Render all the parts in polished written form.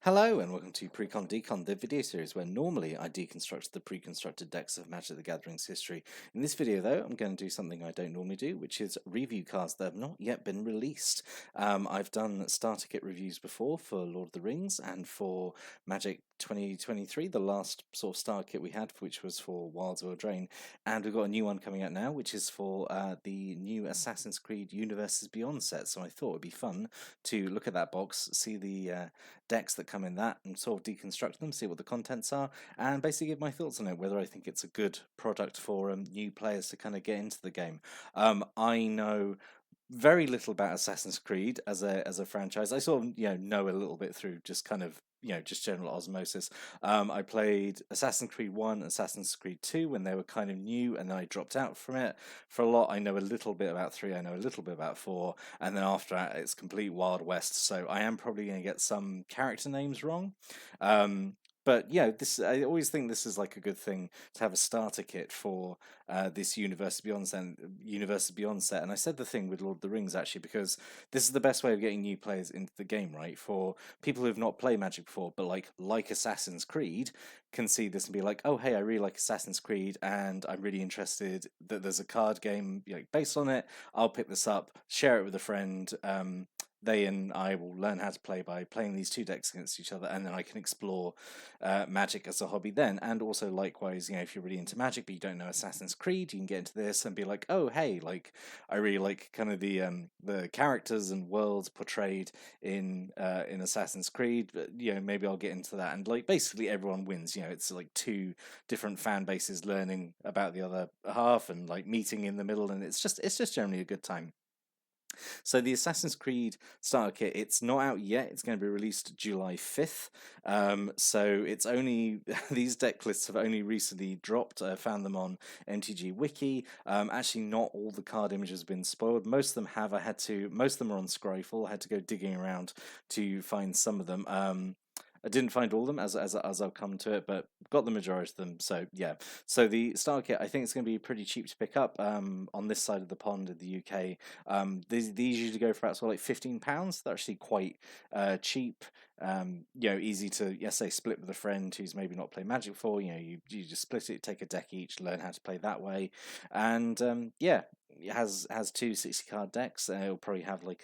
Hello and welcome to Precon Decon, the video series where normally I deconstruct the pre-constructed decks of Magic the Gathering's history. In this video though, I'm going to do something I don't normally do, which is review cards that have not yet been released. I've done starter kit reviews before for Lord of the Rings and for Magic 2023, the last sort of starter kit we had, which was for Wilds of Eldraine, and we've got a new one coming out now, which is for the new Assassin's Creed Universes Beyond set, so I thought it'd be fun to look at that box, see the decks that come in that and sort of deconstruct them, see what the contents are, and basically give my thoughts on it, whether I think it's a good product for new players to kind of get into the game. I know very little about Assassin's Creed as a franchise. I sort of know a little bit through just kind of just general osmosis. I played Assassin's Creed 1, Assassin's Creed 2 when they were kind of new, and then I dropped out from it for a lot. I know a little bit about 3, I know a little bit about 4, and then after that it's complete Wild West. So I am probably going to get some character names wrong. But this I always think this is like a good thing to have a starter kit for this Universe Beyond set. And I said the thing with Lord of the Rings actually because this is the best way of getting new players into the game, right? For people who've not played Magic before, but like Assassin's Creed, can see this and be like, oh hey, I really like Assassin's Creed, and I'm really interested that there's a card game based on it. I'll pick this up, share it with a friend. They and I will learn how to play by playing these two decks against each other, and then I can explore Magic as a hobby then. And also, likewise, if you're really into Magic but you don't know Assassin's Creed, you can get into this and be like, oh, hey, I really like kind of the characters and worlds portrayed in Assassin's Creed. But, maybe I'll get into that, and basically everyone wins. It's like two different fan bases learning about the other half and meeting in the middle, and it's just generally a good time. So the Assassin's Creed starter kit, it's not out yet. It's going to be released July 5th. So it's only these deck lists have only recently dropped. I found them on MTGWiki. Actually, not all the card images have been spoiled. Most of them have. Most of them are on Scryfall. I had to go digging around to find some of them. I didn't find all of them as I'll come to it, but got the majority of them. So yeah. So the starter kit, I think it's going to be pretty cheap to pick up on this side of the pond in the UK. These usually go for about sort of like £15. They're actually quite cheap. Easy to say split with a friend who's maybe not played Magic before. You just split it, take a deck each, learn how to play that way, and it has two 60 card decks. It'll probably have a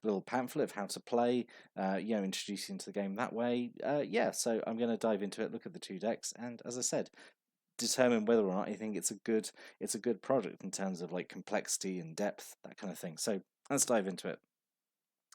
little pamphlet of how to play. Introduce you into the game that way. So I'm going to dive into it, look at the two decks, and as I said, determine whether or not I think it's a good product in terms of complexity and depth, that kind of thing. So let's dive into it.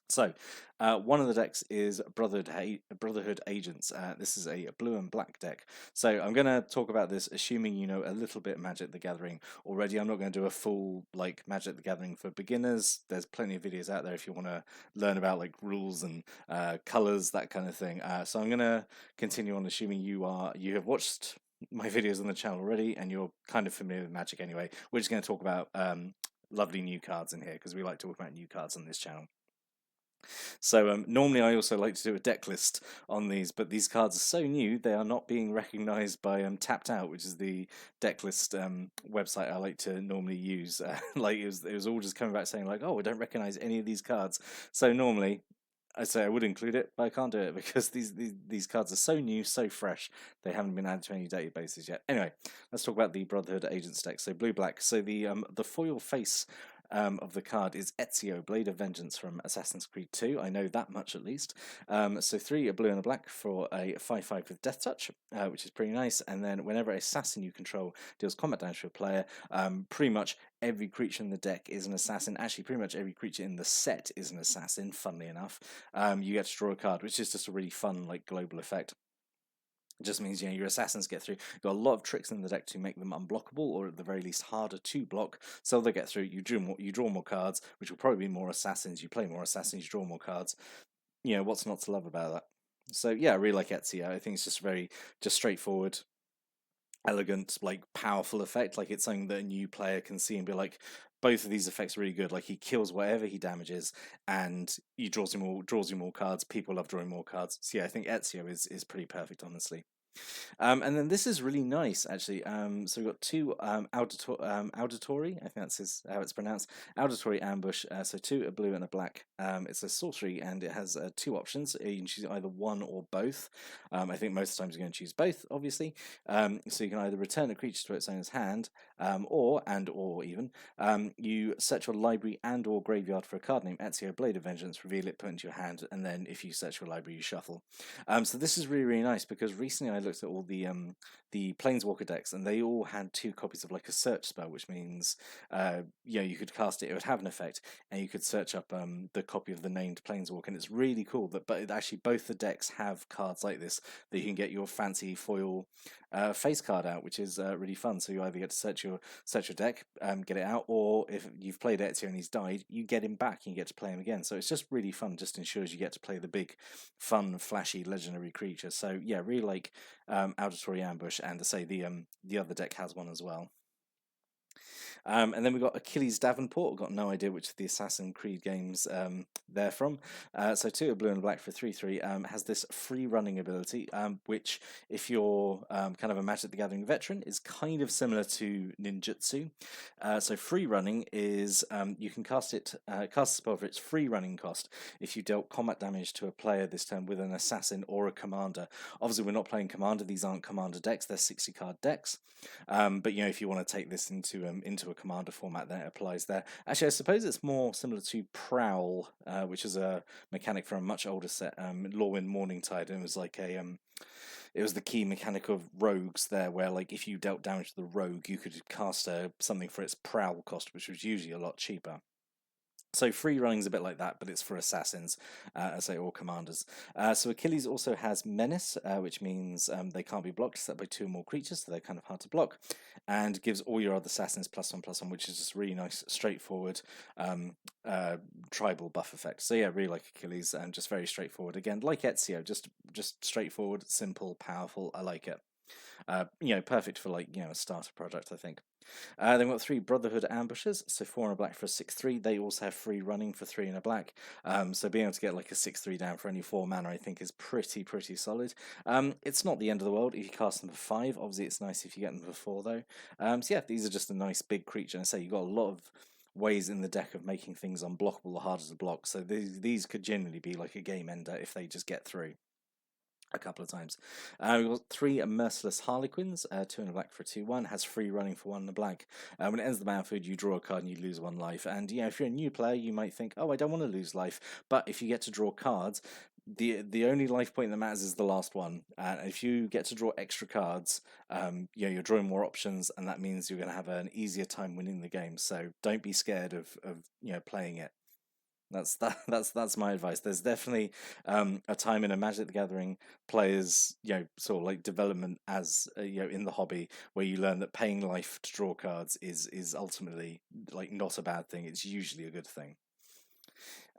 So, one of the decks is Brotherhood Agents. This is a blue and black deck. So, I'm going to talk about this, assuming you know a little bit Magic the Gathering already. I'm not going to do a full Magic the Gathering for beginners. There's plenty of videos out there if you want to learn about rules and colors, that kind of thing. So, I'm going to continue on assuming you have watched my videos on the channel already and you're kind of familiar with Magic anyway. We're just going to talk about lovely new cards in here because we like to talk about new cards on this channel. So normally I also like to do a deck list on these, but these cards are so new they are not being recognised by Tapped Out, which is the deck list website I like to normally use. It was all just coming back saying oh, I don't recognise any of these cards. So normally I say I would include it, but I can't do it because these cards are so new, so fresh, they haven't been added to any databases yet. Anyway, let's talk about the Brotherhood Agents deck. So blue-black. So the foil face of the card is Ezio, Blade of Vengeance from Assassin's Creed 2. I know that much at least. So 3 a blue and a black for a 5/5 with Death Touch, which is pretty nice. And then whenever assassin you control deals combat damage to a player, pretty much every creature in the deck is an assassin. Actually, pretty much every creature in the set is an assassin, funnily enough. You get to draw a card, which is just a really fun global effect. It just means your assassins get through. You've got a lot of tricks in the deck to make them unblockable, or at the very least harder to block. So they get through. You draw more cards, which will probably be more assassins. You play more assassins, you draw more cards. What's not to love about that? So yeah, I really like Ezio. I think it's just very straightforward, elegant, powerful effect. It's something that a new player can see and be like, both of these effects are really good. He kills whatever he damages, and he draws you more cards. People love drawing more cards. So yeah, I think Ezio is pretty perfect, honestly. And then this is really nice, actually. So we've got two auditory, I think how it's pronounced, auditory ambush. So two, a blue and a black. It's a sorcery, and it has two options. You can choose either one or both. I think most times you're going to choose both, obviously. So you can either return a creature to its owner's hand, or even you search your library and or graveyard for a card named Ezio, Blade of Vengeance, reveal it, put it into your hand, and then if you search your library, you shuffle. So this is really, really nice because recently I looked at all the Planeswalker decks, and they all had two copies of like a search spell, which means you could cast it, it would have an effect, and you could search up the copy of the named Planeswalker, and it's really cool that. But actually, both the decks have cards like this that you can get your fancy foil face card out, which is really fun. So you either get to search your deck, get it out, or if you've played Ezio and he's died, you get him back and you get to play him again. So it's just really fun. Just ensures you get to play the big, fun, flashy, legendary creature. So yeah, really like Auditory Ambush, and to say the other deck has one as well. And then we've got Achilles Davenport. I've got no idea which of the Assassin's Creed games they're from. So two, a blue and a black for 3/3, has this free running ability, which, if you're kind of a Magic the Gathering veteran, is kind of similar to ninjutsu. So free running is you can cast a spell for its free running cost if you dealt combat damage to a player this turn with an assassin or a commander. Obviously, we're not playing commander; these aren't commander decks; they're 60-card decks. But if you want to take this into a commander format, then it applies there. Actually, I suppose it's more similar to Prowl, which is a mechanic from a much older set, Lorwyn Morningtide, and it was like it was the key mechanic of rogues there, where like if you dealt damage to the rogue, you could cast something for its Prowl cost, which was usually a lot cheaper. So free running's a bit like that, but it's for assassins, as say, or commanders. So Achilles also has Menace, which means they can't be blocked except by two or more creatures, so they're kind of hard to block, and gives all your other assassins +1/+1, which is just really nice, straightforward tribal buff effect. So yeah, really like Achilles, and just very straightforward. Again, like Ezio, just straightforward, simple, powerful. I like it. Perfect for like a starter project, I think. Then we've got three Brotherhood ambushes, so 4 and a black for a 6/3. They also have free running for 3 and a black. So being able to get like a 6/3 down for only 4 mana, I think, is pretty solid. It's not the end of the world if you cast them for 5. Obviously, it's nice if you get them for 4 though. So yeah, these are just a nice big creature. And I say you've got a lot of ways in the deck of making things unblockable or harder to block. So these could genuinely be like a game ender if they just get through a couple of times. We've got 3 Merciless Harlequins, 2 and a black for a 2/1, has free running for 1 and a black. When it ends the battlefield, you draw a card and you lose 1 life. And if you're a new player, you might think, oh, I don't want to lose life. But if you get to draw cards, the only life point that matters is the last one. And if you get to draw extra cards, you're drawing more options, and that means you're going to have an easier time winning the game. So don't be scared of playing it. That's my advice. There's definitely a time in a Magic the Gathering players sort of like development as in the hobby, where you learn that paying life to draw cards is ultimately like not a bad thing. It's usually a good thing.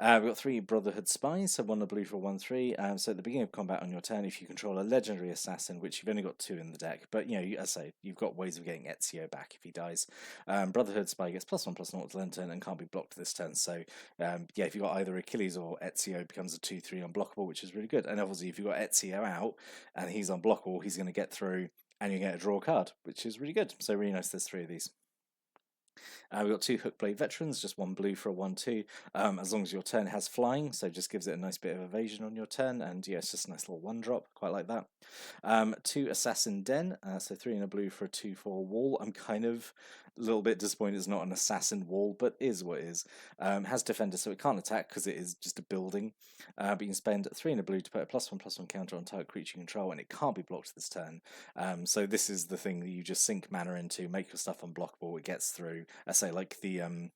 We've got 3 Brotherhood Spies, so 1 a blue for 1/3. So at the beginning of combat on your turn, if you control a legendary assassin, which you've only got 2 in the deck, but as I say, you've got ways of getting Ezio back if he dies. Brotherhood Spy gets +1/+0 to end turn and can't be blocked this turn. So if you've got either Achilles or Ezio, it becomes a 2/3 unblockable, which is really good. And obviously, if you've got Ezio out and he's unblockable, he's going to get through and you get a draw card, which is really good. So really nice. There's 3 of these. We've got 2 Hookblade Veterans, just 1 blue for a 1/2. As long as your turn has flying, so just gives it a nice bit of evasion on your turn, and it's just a nice little 1-drop, quite like that. 2 Assassin Den, so 3 and a blue for a 2/4 wall. I'm kind of a little bit disappointed it's not an assassin wall, but is what it is. Has defender, so it can't attack because it is just a building. But you can spend 3 and a blue to put a +1/+1 counter on target creature you control, and it can't be blocked this turn. So this is the thing that you just sink mana into, make your stuff unblockable. It gets through. I say like the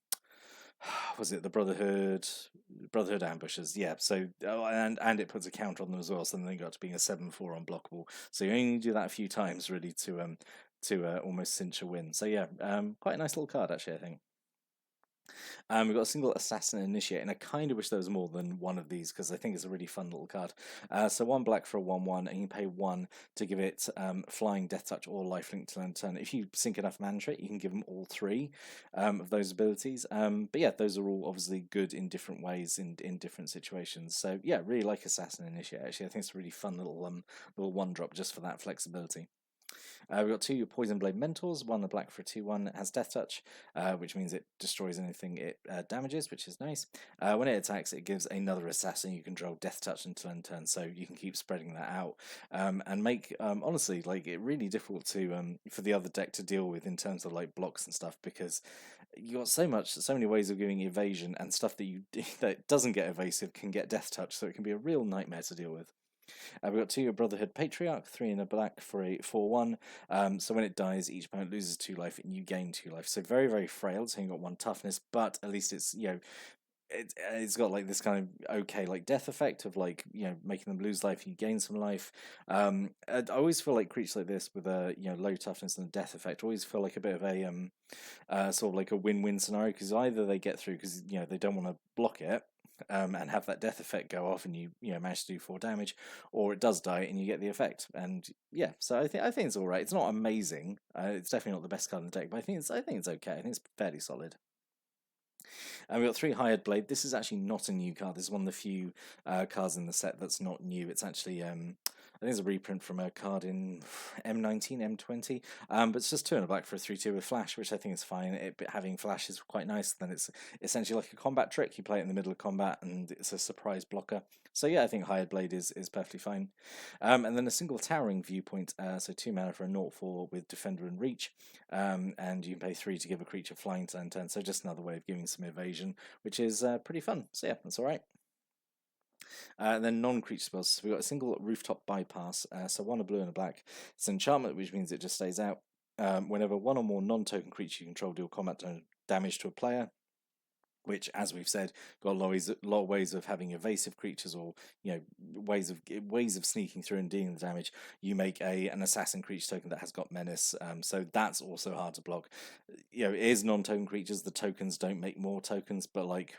was it the Brotherhood ambushes? Yeah. So and it puts a counter on them as well. So then they got to being a 7/4 unblockable. So you only do that a few times really to almost cinch a win. So yeah, quite a nice little card actually, I think. We've got a single Assassin Initiate, and I kind of wish there was more than one of these because I think it's a really fun little card. So 1 black for a 1/1, and you pay 1 to give it Flying, Death Touch, or Lifelink till end turn. If you sink enough mana to it, you can give them all 3 of those abilities. But yeah, those are all obviously good in different ways in different situations. So yeah, really like Assassin Initiate. Actually, I think it's a really fun little 1-drop just for that flexibility. We've got 2 Poison Blade Mentors, 1 a black for a 2/1, it has Death Touch, which means it destroys anything it damages, which is nice. When it attacks, it gives another assassin you control Death Touch until end turn, so you can keep spreading that out and make honestly like it really difficult to for the other deck to deal with in terms of like blocks and stuff, because you got so many ways of giving evasion, and stuff that you that doesn't get evasive can get Death Touch, so it can be a real nightmare to deal with. We've got 2 Brotherhood Patriarch, 3 in a black for a 4/1. So when it dies, each opponent loses 2 life and you gain 2 life. So very, very frail. So you've got 1 toughness, but at least it's, you know, it's got like this kind of okay like death effect of like, you know, making them lose life and you gain some life. I always feel like creatures like this with a, you know, low toughness and a death effect always feel like a bit of a sort of like a win-win scenario, because either they get through because, you know, they don't want to block it and have that death effect go off and you know manage to do 4 damage, or it does die and you get the effect. And yeah, so I think it's all right. It's not amazing. It's definitely not the best card in the deck, but I think it's okay. I think it's fairly solid. And we've got 3 Hired Blade. This is actually not a new card. This is one of the few cards in the set that's not new. It's actually, I think it's a reprint from a card in M19, M20. But it's just 2 in a black for a 3/2 with Flash, which I think is fine. Having Flash is quite nice. Then it's essentially like a combat trick. You play it in the middle of combat, and it's a surprise blocker. So yeah, I think Hired Blade is perfectly fine. And then a single Towering Viewpoint, so 2 mana for a 0/4 with Defender and Reach, and you can pay 3 to give a creature flying to end turn. So just another way of giving some evasion, which is pretty fun. So yeah, that's all right. And then non-creature spells. So we've got a single Rooftop Bypass, so 1 a blue and a black. It's an enchantment, which means it just stays out. Whenever 1 or more non-token creature you control deal combat damage to a player, which, as we've said, got a lot of ways of having evasive creatures, or, you know, ways of sneaking through and dealing the damage. You make an assassin creature token that has got menace, so that's also hard to block. You know, it is non-token creatures. The tokens don't make more tokens, but like,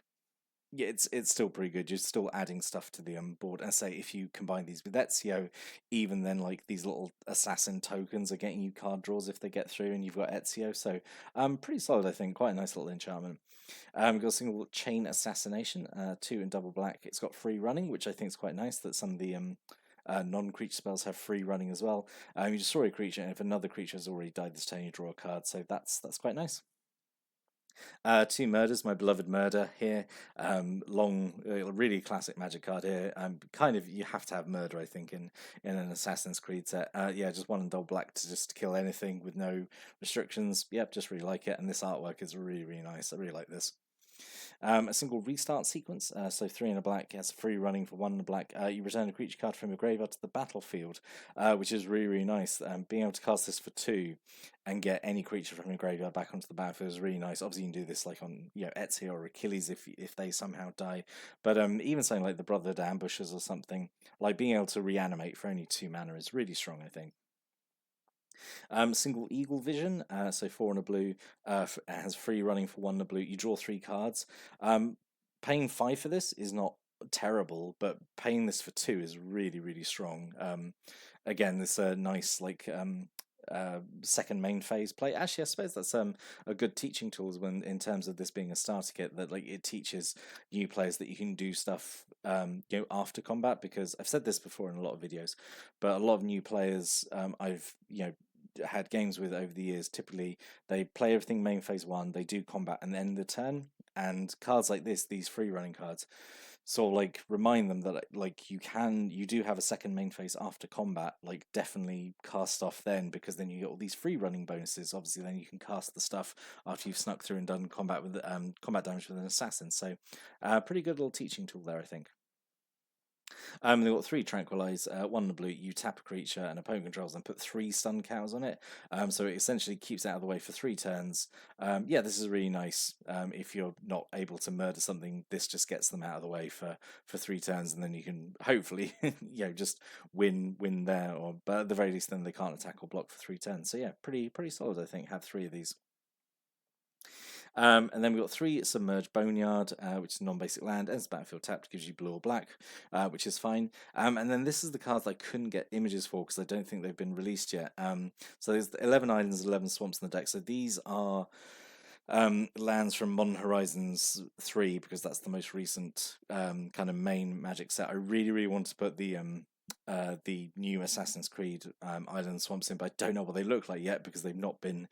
yeah, it's still pretty good. You're still adding stuff to the board. And say if you combine these with Ezio, even then like these little assassin tokens are getting you card draws if they get through, and you've got Ezio. So pretty solid, I think. Quite a nice little enchantment. We've got a single Chain Assassination, 2 in double black. It's got free running, which I think is quite nice. That some of the non-creature spells have free running as well. You destroy a creature, and if another creature has already died this turn, you draw a card. So that's quite nice. 2 Murders, my beloved murder here. Really classic Magic card here. Kind of you have to have murder, I think, in an Assassin's Creed set. Yeah, just 1 in double black to just kill anything with no restrictions. Yep, just really like it, and this artwork is really, really nice. I really like this. A single Restart sequence, so 3 in a black, has free running for 1 in a black. You return a creature card from your graveyard to the battlefield, which is really, really nice. Being able to cast this for 2 and get any creature from your graveyard back onto the battlefield is really nice. Obviously, you can do this like on, you know, Ezio or Achilles if they somehow die. But even something like the Brotherhood Ambushes or something, like being able to reanimate for only 2 mana is really strong, I think. Single Eagle Vision, so 4 in a blue, has free running for 1 in a blue. You draw 3 cards. Paying 5 for this is not terrible, but paying this for 2 is really, really strong. Again, this nice like second main phase play. Actually, I suppose that's a good teaching tool when in terms of this being a starter kit, that like it teaches new players that you can do stuff you know, after combat, because I've said this before in a lot of videos, but a lot of new players I've, you know, had games with over the years, typically they play everything main phase 1, they do combat and end the turn, and cards like this, these free running cards, sort of like remind them that like you do have a second main phase after combat, like definitely cast off then, because then you get all these free running bonuses. Obviously then you can cast the stuff after you've snuck through and done combat with combat damage with an assassin. So pretty good little teaching tool there, I think. They've got 3 Tranquilize, 1 in the blue. You tap a creature and opponent controls and put 3 stun counters on it. So it essentially keeps it out of the way for 3 turns. Yeah, this is really nice. If you're not able to murder something, this just gets them out of the way for 3 turns, and then you can hopefully, you know, just win there. Or but at the very least, then they can't attack or block for 3 turns. So yeah, pretty solid, I think. Have 3 of these. And then we've got 3 Submerged Boneyard, which is non-basic land, ends the battlefield tapped, gives you blue or black, which is fine. And then this is the cards I couldn't get images for because I don't think they've been released yet. So there's 11 islands, 11 swamps in the deck. So these are lands from Modern Horizons 3 because that's the most recent kind of main Magic set. I really, really want to put the new Assassin's Creed Island Swamps in, but I don't know what they look like yet because they've not been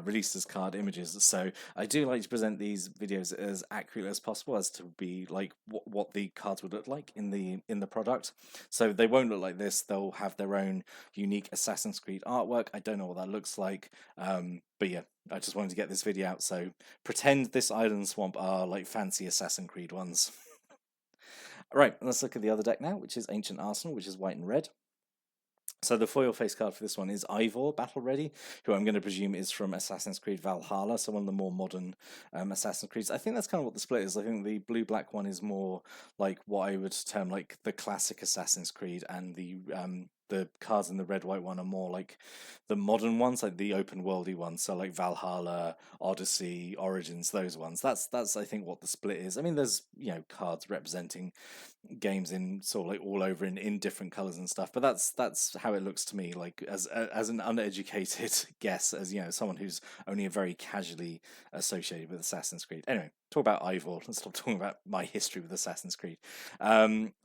released as card images. So I do like to present these videos as accurately as possible as to be like what the cards would look like in the product. So they won't look like this. They'll have their own unique Assassin's Creed artwork. I don't know what that looks like, but yeah, I just wanted to get this video out. So pretend this Island Swamp are like fancy Assassin's Creed ones. Right, let's look at the other deck now, which is Ancient Arsenal, which is white and red. So the foil face card for this one is Ivor, Battle Ready, who I'm going to presume is from Assassin's Creed Valhalla, so one of the more modern Assassin's Creeds. I think that's kind of what the split is. I think the blue-black one is more like what I would term like the classic Assassin's Creed, and the cards in the red-white one are more like the modern ones, like the open-worldy ones. So like Valhalla, Odyssey, Origins, those ones. That's I think what the split is. I mean, there's cards representing games in sort of like all over in different colors and stuff, but that's how it looks to me, like as an uneducated guess, as someone who's only very casually associated with Assassin's Creed. Anyway, talk about Ivor. Let's stop talking about my history with Assassin's Creed.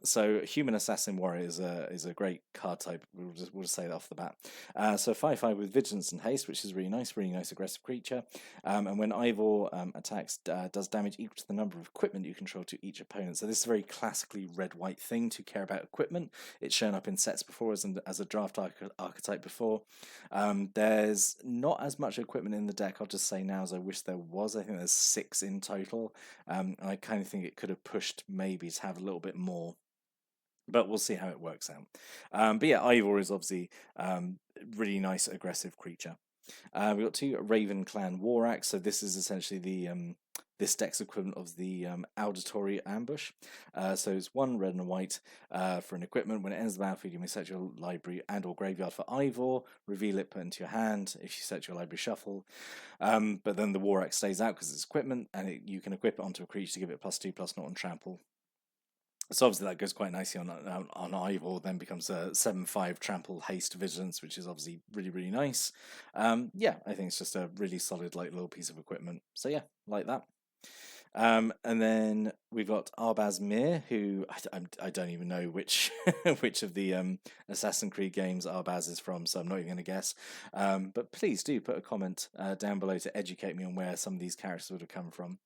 So Human Assassin Warrior is a great card type. We'll just say that off the bat. So 5/5 with Vigilance and Haste, which is really nice aggressive creature. And when Ivor attacks, does damage equal to the number of equipment you control to each opponent. So this is a very classically red-white thing to care about equipment. It's shown up in sets before as a draft archetype before. There's not as much equipment in the deck, I'll just say now, as I wish there was. I think there's 6 in total. And I kind of think it could have pushed maybe to have a little bit more, but we'll see how it works out. But yeah, Ivor is obviously really nice aggressive creature. We've got 2 Raven Clan War Axe, so this is essentially the this deck's equivalent of the Auditory Ambush. So it's 1 red and a white for an equipment. When it ends the battlefield, you may set your library and or graveyard for Ivor, reveal it, put it into your hand. If you set your library, shuffle. But then the War Axe stays out because it's equipment, and you can equip it onto a creature to give it +2/+0 on trample. So obviously that goes quite nicely on Ivor, then becomes a 7/5 trample haste vigilance, which is obviously really, really nice. Yeah, I think it's just a really solid like little piece of equipment. So yeah, like that. And then we've got Arbaz Mir, who I don't even know which which of the Assassin's Creed games Arbaz is from, so I'm not even going to guess. But please do put a comment down below to educate me on where some of these characters would have come from.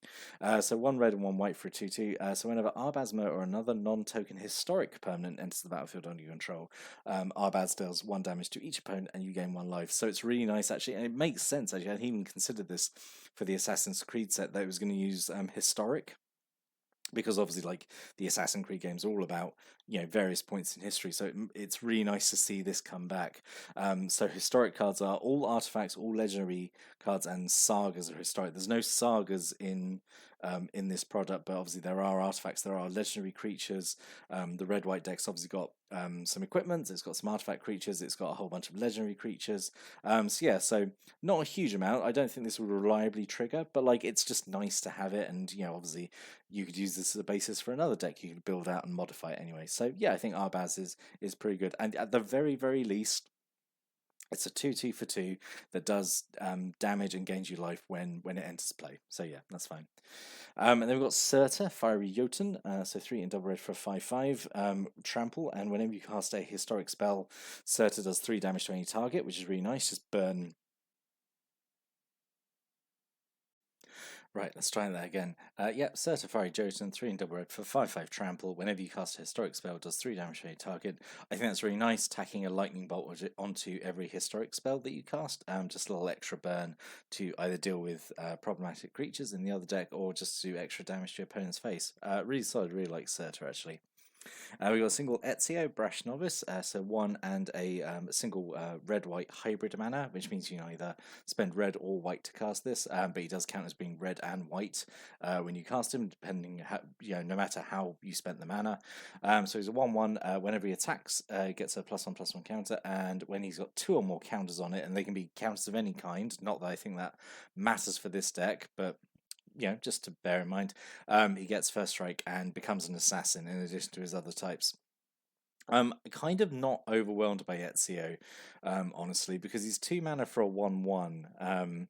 So 1 red and 1 white for a 2/2. So whenever Arbaz Mir or another non-token historic permanent enters the battlefield under your control, Arbaz deals 1 damage to each opponent and you gain 1 life. So it's really nice actually, and it makes sense actually. I hadn't even considered this for the Assassin's Creed set that it was going to use historic, because obviously like the Assassin's Creed games are all about various points in history, so it's really nice to see this come back. So historic cards are all artifacts, all legendary cards, and sagas are historic. There's no sagas in this product, but obviously there are artifacts, there are legendary creatures. The red-white deck's obviously got some equipment, it's got some artifact creatures, it's got a whole bunch of legendary creatures. So yeah, so not a huge amount. I don't think this will reliably trigger, but like it's just nice to have it, and obviously you could use this as a basis for another deck you could build out and modify it anyway. So yeah, I think Arbaz is pretty good, and at the very, very least, it's a 2/2 for 2 that does damage and gains you life when it enters play. So yeah, that's fine. And then we've got Surta, Fiery Jotun, so 3 in double red for a 5/5 trample, and whenever you cast a historic spell, Surta does 3 damage to any target, which is really nice. Just burn. Right, let's try that again. Yep, Certified Jotun, 3 in double red for 5/5 trample. Whenever you cast a historic spell, does 3 damage to a target. I think that's really nice, tacking a lightning bolt onto every historic spell that you cast. Just a little extra burn to either deal with problematic creatures in the other deck, or just do extra damage to your opponent's face. Really solid, really like Certa actually. We got a single Ezio, Brash Novice, so 1 and a single red-white hybrid mana, which means you can either spend red or white to cast this, but he does count as being red and white when you cast him, depending how, no matter how you spent the mana. So he's a 1/1. Whenever he attacks, gets a +1/+1 counter, and when he's got 2 or more counters on it, and they can be counters of any kind. Not that I think that matters for this deck, but just to bear in mind. He gets first strike and becomes an assassin in addition to his other types. Kind of not overwhelmed by Ezio, honestly, because he's 2 mana for a 1/1.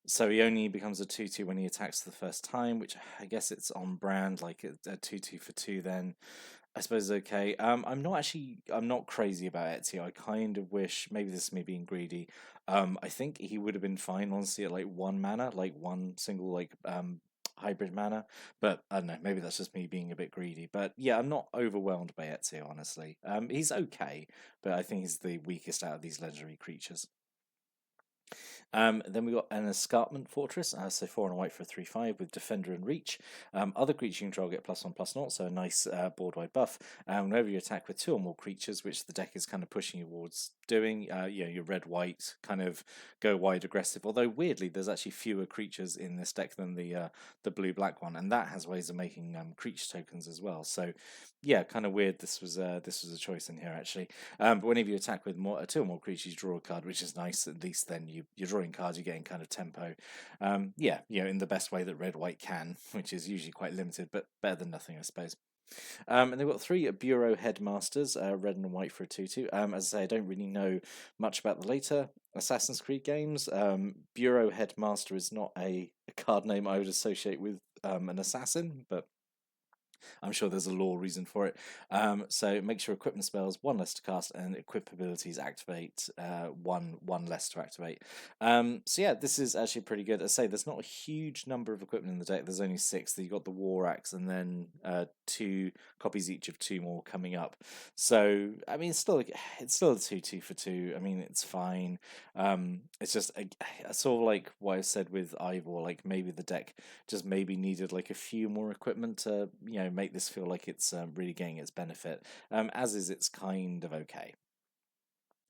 So he only becomes a 2/2 when he attacks the first time, which I guess it's on brand, like a 2/2 for 2 then. I suppose it's okay. I'm not crazy about Ezio. I kind of wish, maybe this is me being greedy. I think he would have been fine, honestly, at like 1 mana, like one single like hybrid mana. But I don't know, maybe that's just me being a bit greedy. But yeah, I'm not overwhelmed by Ezio, honestly. He's okay, but I think he's the weakest out of these legendary creatures. Then we got an Escarpment Fortress, so 4 and a white for a 3/5 with Defender and Reach. Other creatures you control get +1/+0, so a nice board-wide buff. Whenever you attack with 2 or more creatures, which the deck is kind of pushing you towards doing, your red-white kind of go wide aggressive. Although weirdly, there's actually fewer creatures in this deck than the blue-black one, and that has ways of making creature tokens as well. So yeah, kind of weird. This was a choice in here actually. But whenever you attack with 2 or more creatures, you draw a card, which is nice. At least then you're drawing cards, you're getting kind of tempo. Yeah, in the best way that red white can, which is usually quite limited, but better than nothing, I suppose. And they've got 3 Bureau Headmasters, red and white for a 2/2. As I say, I don't really know much about the later Assassin's Creed games. Bureau Headmaster is not a card name I would associate with an assassin, but I'm sure there's a lore reason for it. So make sure equipment spells 1 less to cast and equip abilities activate 1 less to activate. So yeah, this is actually pretty good. As I say, there's not a huge number of equipment in the deck. There's only 6. You've got the War Axe and then 2 copies each of 2 more coming up. So I mean, it's still a 2/2 for 2. I mean, it's fine. It's just sort of like what I said with Ivor. Like maybe the deck just maybe needed like a few more equipment to make this feel like it's really getting its benefit. As is, it's kind of okay.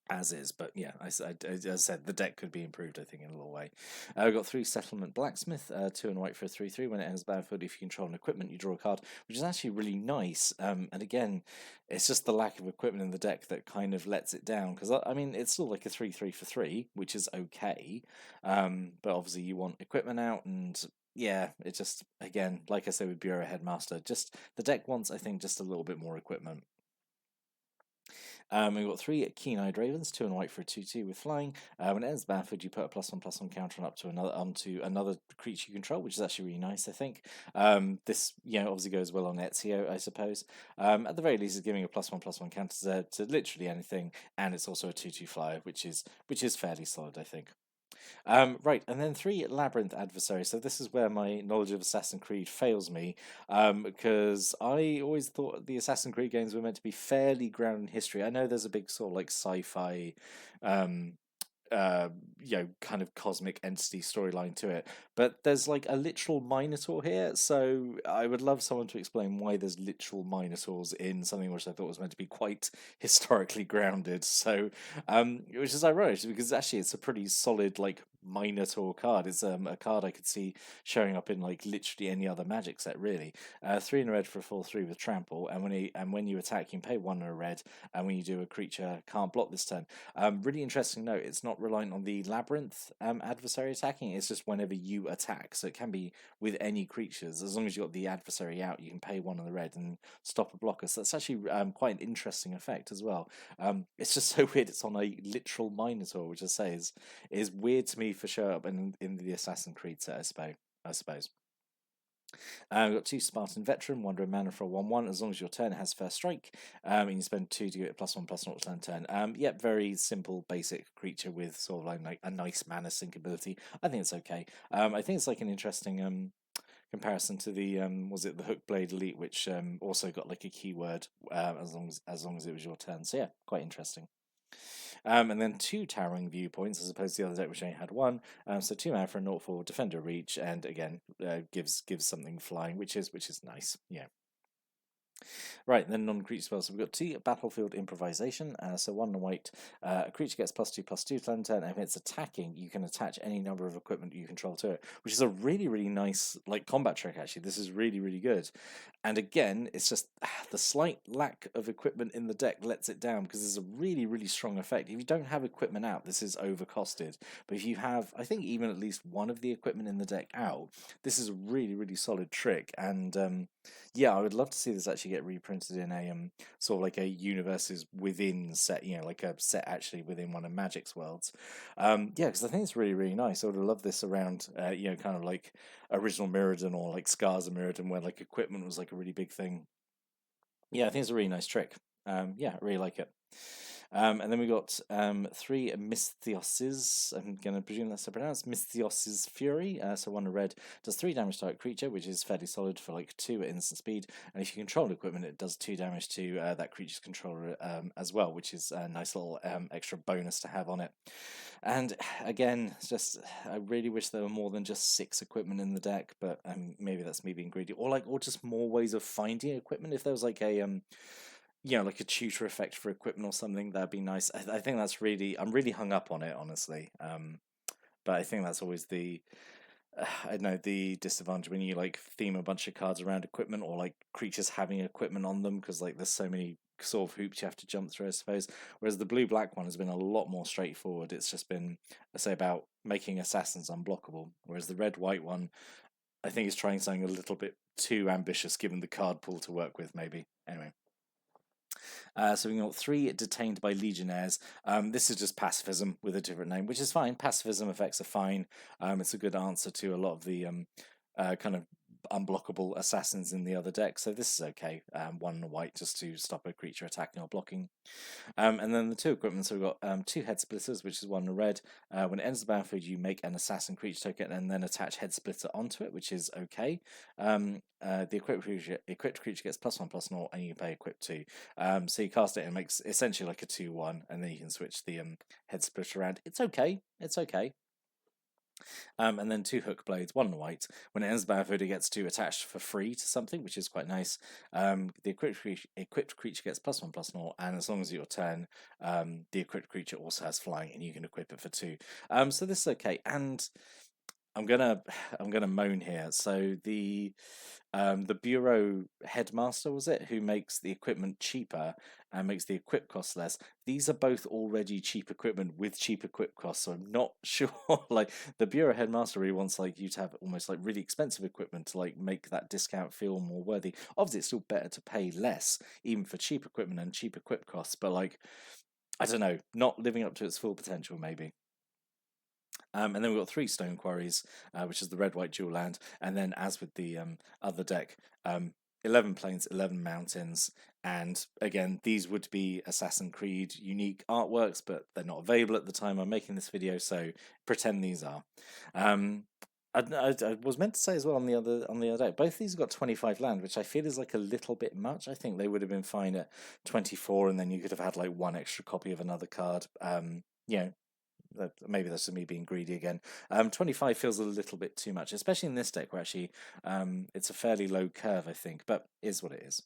As is, but yeah, as I said, the deck could be improved, I think, in a little way. We've got 3 Settlement Blacksmith, 2 and white for a 3/3. When it enters battlefield, if you control an equipment, you draw a card, which is actually really nice. And again, it's just the lack of equipment in the deck that kind of lets it down. Because I mean, it's still like a 3/3 for 3, which is okay. But obviously, you want equipment out, and yeah, it just, again, like I said with Bureau Headmaster, just the deck wants, I think, just a little bit more equipment. We've got 3 Keen-Eyed Ravens, 2 and white for a 2/2 with flying. When it ends the battlefield, you put a +1/+1 counter on onto another creature you control, which is actually really nice, I think. This obviously goes well on Ezio, I suppose. At the very least, it's giving a +1/+1 counter to literally anything, and it's also a 2/2 flyer, which is fairly solid, I think. Right, and then 3 Labyrinth Adversaries. So this is where my knowledge of Assassin's Creed fails me, because I always thought the Assassin's Creed games were meant to be fairly grounded in history. I know there's a big sort of like sci-fi um, kind of cosmic entity storyline to it. But there's like a literal Minotaur here, so I would love someone to explain why there's literal Minotaurs in something which I thought was meant to be quite historically grounded. So, which is ironic because actually it's a pretty solid like Minotaur card. It's a card I could see showing up in like literally any other Magic set, really. 3 in a red for a 4/3 with trample, and when you attack, you can pay 1 in a red, and when you do, a creature can't block this turn. Really interesting note, it's not reliant on the Labyrinth adversary attacking, it's just whenever you attack. So it can be with any creatures. As long as you've got the adversary out, you can pay 1 in the red and stop a blocker. So that's actually quite an interesting effect as well. It's just so weird it's on a literal Minotaur, which I say is weird to me for sure up in the Assassin's Creed set, I suppose. We've got 2 Spartan Veteran, Wandering Mana for a 1/1. As long as your turn has first strike, and you spend 2 to get a +1/+0 turn. Yep, very simple, basic creature with sort of like a nice mana sink ability. I think it's okay. I think it's like an interesting comparison to the was it the Hookblade Elite, which also got like a keyword as long as it was your turn. So yeah, quite interesting. And then 2 Towering Viewpoints as opposed to the other deck, which only had 1. So 2 mana for a 0/4 Defender Reach, and again gives something flying, which is nice. Yeah. Right, then non-creature spells. So we've got 2 battlefield improvisation. So 1 white, a creature gets +2/+2 to end turn, and if it's attacking, you can attach any number of equipment you control to it, which is a really, really nice like combat trick. Actually, this is really, really good. And again, it's just the slight lack of equipment in the deck lets it down because there's a really, really strong effect. If you don't have equipment out, this is overcosted. But if you have, I think, even at least one of the equipment in the deck out, this is a really, really solid trick. And yeah, I would love to see this actually get reprinted in a sort of like a universes within set, like a set actually within one of Magic's worlds. Yeah, because I think it's really, really nice. I would have loved this around, kind of like original Mirrodin or like Scars of Mirrodin, where like equipment was like a really big thing. Yeah, I think it's a really nice trick. Yeah, I really like it. And then we got 3 Misthioses. I'm going to presume that's how pronounced. Misthioses Fury. So 1 red does 3 damage to a creature, which is fairly solid for like 2 at instant speed. And if you control equipment, it does 2 damage to that creature's controller as well, which is a nice little extra bonus to have on it. And again, it's just I really wish there were more than just 6 equipment in the deck, but maybe that's me being greedy, or just more ways of finding equipment. If there was like a like a tutor effect for equipment or something, that'd be nice. I think that's I'm really hung up on it, honestly. But I think that's always I don't know, the disadvantage when you like theme a bunch of cards around equipment or like creatures having equipment on them, because like there's so many sort of hoops you have to jump through, I suppose. Whereas the blue black one has been a lot more straightforward. It's just been, I say, about making assassins unblockable. Whereas the red white one, I think is trying something a little bit too ambitious given the card pool to work with, maybe. Anyway. So we've got 3 detained by legionnaires. This is just pacifism with a different name, which is fine. Pacifism effects are fine. It's a good answer to a lot of the kind of unblockable assassins in the other deck, so this is okay. 1 white just to stop a creature attacking or blocking. And then the 2 equipment, so we've got 2 head splitters, which is 1 red. When it enters the battlefield, you make an assassin creature token and then attach head splitter onto it, which is okay. The equipped creature gets +1/+0, and you can pay equip 2. So you cast it and it makes essentially like a 2/1, and then you can switch the head splitter around. It's okay. It's okay. And then 2 hook blades, 1 white. When it ends the battlefield, it gets to attach for free to something, which is quite nice. The equipped creature gets +1/+0, and as long as your turn, the equipped creature also has flying, and you can equip it for 2. So this is okay. And I'm gonna moan here. So the bureau headmaster, was it, who makes the equipment cheaper and makes the equip cost less? These are both already cheap equipment with cheap equip costs, so I'm not sure. Like the bureau headmaster really wants like you to have almost like really expensive equipment to like make that discount feel more worthy. Obviously, it's still better to pay less even for cheap equipment and cheap equip costs, but like I don't know, not living up to its full potential maybe. And then we've got 3 stone quarries, which is the red-white dual land. And then, as with the other deck, 11 plains, 11 mountains. And again, these would be Assassin's Creed unique artworks, but they're not available at the time I'm making this video, so pretend these are. I was meant to say as well on the other day, both these have got 25 land, which I feel is like a little bit much. I think they would have been fine at 24, and then you could have had like 1 extra copy of another card. You know, maybe that's just me being greedy again. 25 feels a little bit too much, especially in this deck where actually it's a fairly low curve, I think, but is what it is.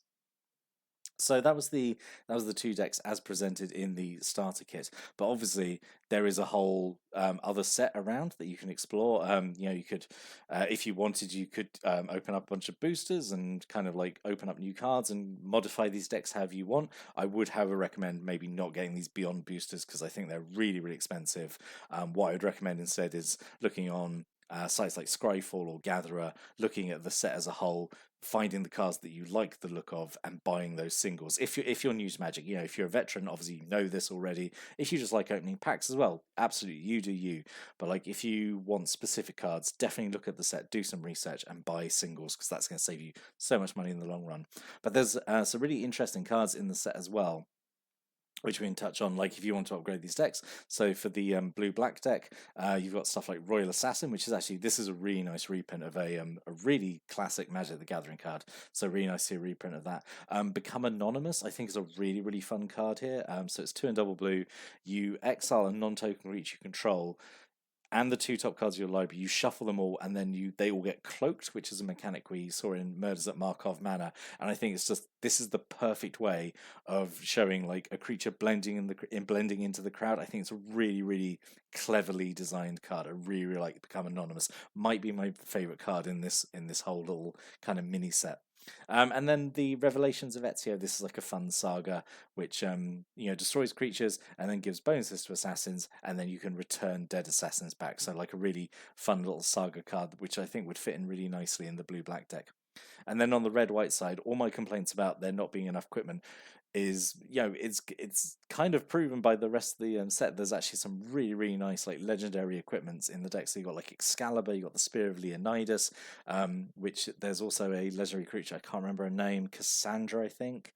So that was the 2 decks as presented in the starter kit. But obviously there is a whole other set around that you can explore. You could, if you wanted, you could open up a bunch of boosters and kind of like open up new cards and modify these decks however you want. I would, however, recommend maybe not getting these beyond boosters because I think they're really, really expensive. What I would recommend instead is looking on sites like Scryfall or Gatherer, looking at the set as a whole, finding the cards that you like the look of, and buying those singles. If you're new to Magic, if you're a veteran, obviously you know this already. If you just like opening packs as well, absolutely, you do you. But like if you want specific cards, definitely look at the set, do some research, and buy singles because that's going to save you so much money in the long run. But there's some really interesting cards in the set as well, which we can touch on, like if you want to upgrade these decks. So for the blue-black deck, you've got stuff like Royal Assassin, which is actually, this is a really nice reprint of a really classic Magic the Gathering card. So really nice to see a reprint of that. Become Anonymous, I think, is a really, really fun card here. So it's 2 and double blue. You exile a non-token creature you control, and the 2 top cards of your library, you shuffle them all, and then they all get cloaked, which is a mechanic we saw in Murders at Markov Manor. And I think this is the perfect way of showing like a creature blending into the crowd. I think it's a really, really cleverly designed card. I really, really like Become Anonymous. Might be my favorite card in this whole little kind of mini set. And then the Revelations of Ezio. This is like a fun saga which destroys creatures and then gives bonuses to assassins, and then you can return dead assassins back. So like a really fun little saga card, which I think would fit in really nicely in the blue-black deck. And then on the red-white side, all my complaints about there not being enough equipment is, it's kind of proven by the rest of the set. There's actually some really, really nice like legendary equipments in the deck. So you got like Excalibur, you got the Spear of Leonidas, which there's also a legendary creature, I can't remember her name, Cassandra, I think,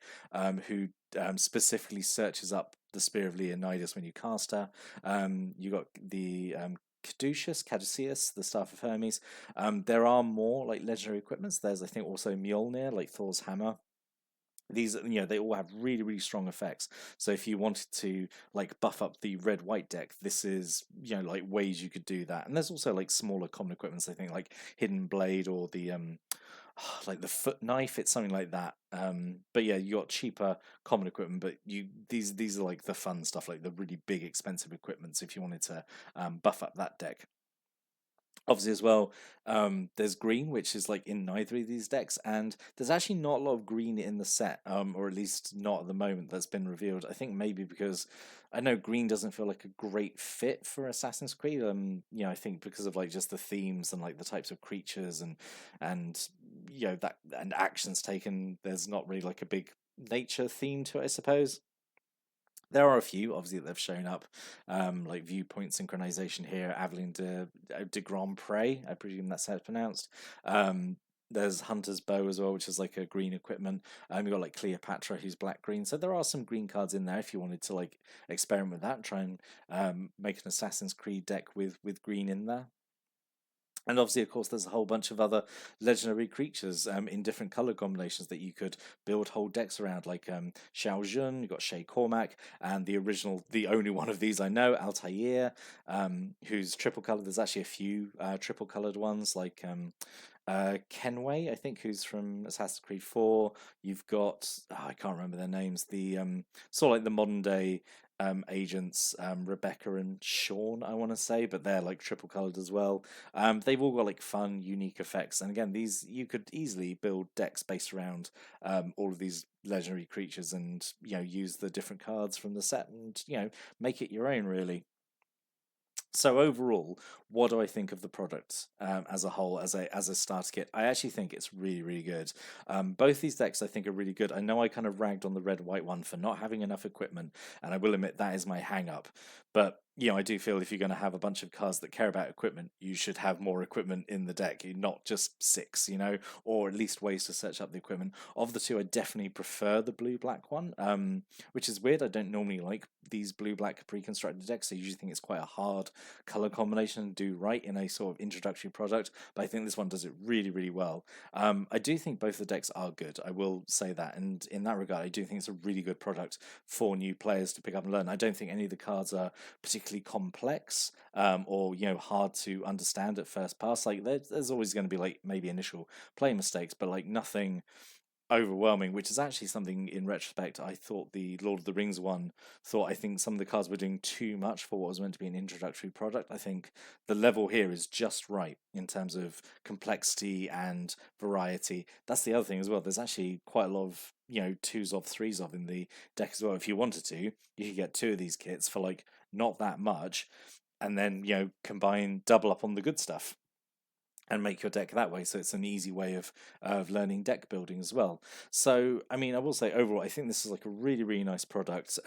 who specifically searches up the Spear of Leonidas when you cast her. You got the Caduceus, the Staff of Hermes. There are more like legendary equipments. There's, I think, also Mjolnir, like Thor's hammer. These, they all have really, really strong effects. So if you wanted to like buff up the red-white deck, this is, like ways you could do that. And there's also like smaller common equipments, I think, like Hidden Blade or the like the foot knife. It's something like that. But yeah, you got cheaper common equipment, but these are like the fun stuff, like the really big expensive equipments if you wanted to buff up that deck. Obviously, as well, there's green, which is like in neither of these decks, and there's actually not a lot of green in the set, or at least not at the moment that's been revealed. I think maybe because I know green doesn't feel like a great fit for Assassin's Creed. I think because of like just the themes and like the types of creatures and that and actions taken, there's not really like a big nature theme to it, I suppose. There are a few, obviously, that have shown up, like Viewpoint Synchronization here, Aveline de Grand Pré, I presume that's how it's pronounced. There's Hunter's Bow as well, which is like a green equipment. You got like Cleopatra, who's black-green. So there are some green cards in there if you wanted to like experiment with that and try and make an Assassin's Creed deck with green in there. And obviously, of course, there's a whole bunch of other legendary creatures in different color combinations that you could build whole decks around, like Xiao Jun, you've got Shay Cormac, and the only one of these I know, Altair, who's triple colored. There's actually a few triple colored ones, like Kenway, I think, who's from Assassin's Creed 4. You've got, I can't remember their names, the sort of like the modern day agents, Rebecca and Sean, I want to say, but they're like triple colored as well. They've all got like fun, unique effects, and again, these you could easily build decks based around all of these legendary creatures, and use the different cards from the set, and make it your own, really. So overall, what do I think of the product as a whole, as a starter kit? I actually think it's really, really good. Both these decks I think are really good. I know I kind of ragged on the red-white one for not having enough equipment, and I will admit that is my hang-up. But I do feel if you're going to have a bunch of cards that care about equipment, you should have more equipment in the deck, not just six, or at least ways to search up the equipment. Of the two, I definitely prefer the blue-black one, which is weird. I don't normally like these blue-black pre-constructed decks. I usually think it's quite a hard color combination to do right in a sort of introductory product, but I think this one does it really, really well. I do think both the decks are good. I will say that, and in that regard, I do think it's a really good product for new players to pick up and learn. I don't think any of the cards are particularly complex, or hard to understand at first pass. Like there's always going to be like maybe initial play mistakes, but like nothing overwhelming, which is actually something in retrospect I thought the Lord of the Rings one I think some of the cards were doing too much for what was meant to be an introductory product. I think the level here is just right in terms of complexity and variety. That's the other thing as well. There's actually quite a lot of twos of threes of in the deck as well. If you wanted to, you could get two of these kits for like not that much, and then combine double up on the good stuff and make your deck that way. So it's an easy way of learning deck building as well. So I mean, I will say overall, I think this is like a really, really nice product.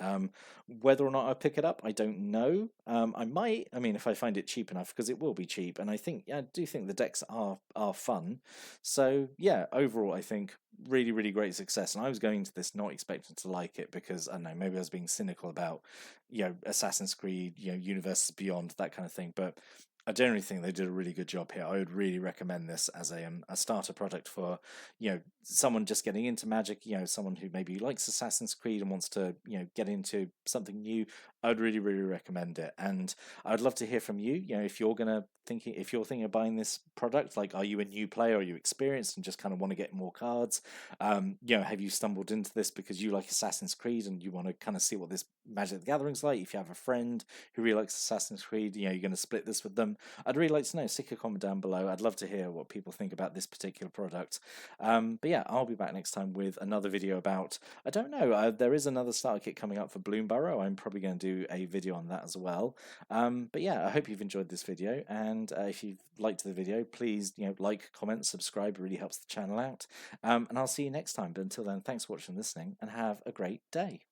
Whether or not I pick it up, I don't know. I might. I mean, if I find it cheap enough, because it will be cheap, and I do think the decks are fun. So yeah, overall, I think really, really great success. And I was going into this not expecting to like it because I don't know, maybe I was being cynical about Assassin's Creed, Universes Beyond, that kind of thing, but I generally think they did a really good job here. I would really recommend this as a starter product for, someone just getting into Magic, someone who maybe likes Assassin's Creed and wants to, get into something new. I would really, really recommend it. And I'd love to hear from you. If you're thinking of buying this product, like, are you a new player? Are you experienced and just kind of want to get more cards? Have you stumbled into this because you like Assassin's Creed and you want to kind of see what this Magic the Gathering's like? If you have a friend who really likes Assassin's Creed, you're going to split this with them. I'd really like to know. Stick a comment down below. I'd love to hear what people think about this particular product. But yeah, I'll be back next time with another video about, I don't know, there is another starter kit coming up for Bloomburrow. I'm probably going to do a video on that as well. But yeah, I hope you've enjoyed this video, and if you've liked the video, please like, comment, subscribe. It really helps the channel out. And I'll see you next time. But until then, thanks for watching and listening, and have a great day.